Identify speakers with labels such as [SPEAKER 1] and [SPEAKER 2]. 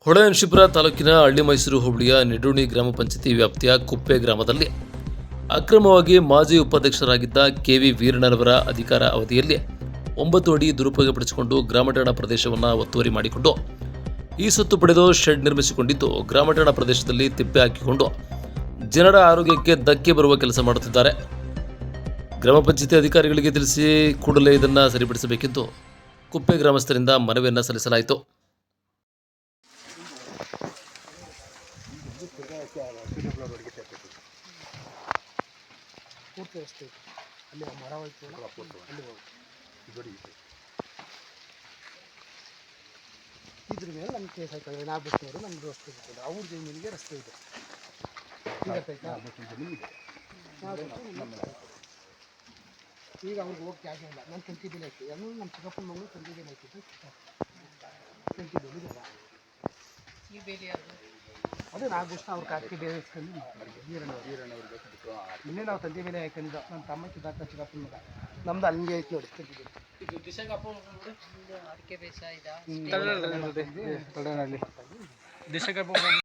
[SPEAKER 1] ಹೊಳೆನರಸೀಪುರ ತಾಲೂಕಿನ ಹಳ್ಳಿ ಮೈಸೂರು ಹೋಬಳಿಯ ನಿಡೋಣಿ ಗ್ರಾಮ ಪಂಚಾಯತಿ ವ್ಯಾಪ್ತಿಯ ಕುಪ್ಪೆ ಗ್ರಾಮದಲ್ಲಿ ಅಕ್ರಮವಾಗಿ ಮಾಜಿ ಉಪಾಧ್ಯಕ್ಷರಾಗಿದ್ದ ಕೆವಿ ವೀರಣ್ಣನವರ ಅಧಿಕಾರ ಅವಧಿಯಲ್ಲಿ 9 ಅಡಿ ದುರುಪಯೋಗಪಡಿಸಿಕೊಂಡು ಗ್ರಾಮಠಾಣ ಪ್ರದೇಶವನ್ನು ಒತ್ತುವರಿ ಮಾಡಿಕೊಂಡು ಈ ಸೊತ್ತು ಪಡೆದು ಶೆಡ್ ನಿರ್ಮಿಸಿಕೊಂಡಿದ್ದು ಗ್ರಾಮಠಾಣ ಪ್ರದೇಶದಲ್ಲಿ ತಿಪ್ಪೆ ಹಾಕಿಕೊಂಡು ಜನರ ಆರೋಗ್ಯಕ್ಕೆ ಧಕ್ಕೆ ಬರುವ ಕೆಲಸ ಮಾಡುತ್ತಿದ್ದಾರೆ. ಗ್ರಾಮ ಪಂಚಾಯತಿ ಅಧಿಕಾರಿಗಳಿಗೆ ತಿಳಿಸಿ ಕೂಡಲೇ ಇದನ್ನು ಸರಿಪಡಿಸಬೇಕೆಂದು ಕುಪ್ಪೆ ಗ್ರಾಮಸ್ಥರಿಂದ ಮನವಿಯನ್ನು ಸಲ್ಲಿಸಲಾಯಿತು.
[SPEAKER 2] ಪೂರ್ತಿ ರಸ್ತೆ ಇದೆ, ಅಲ್ಲಿ ಮರ ಹೋಯ್ತು, ಅಲ್ಲಿ ಹೋಗಿ ಇದ್ರ ಮೇಲೆ ನಮ್ಮ ಕೇಸ್ ಹಾಕಿದ್ರೆ ನಾವು ಬಿಟ್ಟವರು ನಮ್ಗೆ ರಸ್ತೆ ಬಿಟ್ಟರು, ಅವ್ರ ಜಮೀನಿಗೆ ರಸ್ತೆ ಇದೆ. ಈಗ ಅವ್ರಿಗೆ ಹೋಗಿ ಜಾಗ ಇಲ್ಲ. ನಾನು ತಂತಿ ಬೆಲೆ ಹಾಕಿ ಎಲ್ಲ ನಮ್ಮ ಚಿಕ್ಕಪ್ಪನ ಮಗಳು ತಂತಿ ಬೆಲೆ ಹಾಕಿದ್ದು ತಂತಿ ಬೆಲೆ ಅದೇ ನಾಲ್ಕು ವರ್ಷ ಅವ್ರ ಕಾಕಿ ಬೇರೆ ಇಸ್ಕೊಂಡು ವೀರಣ್ಣವ್ರಿಗೆ ಇನ್ನೇ ನಾವು ತಂದೆ ಮೇಲೆ ಹಾಕೊಂಡಿದ್ದ ನನ್ನ ತಮ್ಮ ಚಿಕ್ಕ ಚಿಕ್ಕಪ್ಪನ ಮಗ ನಮ್ದು ಹಂಗೆ ಐತಿ ನೋಡಿ ತಂತಿ ಬೆಲೆ.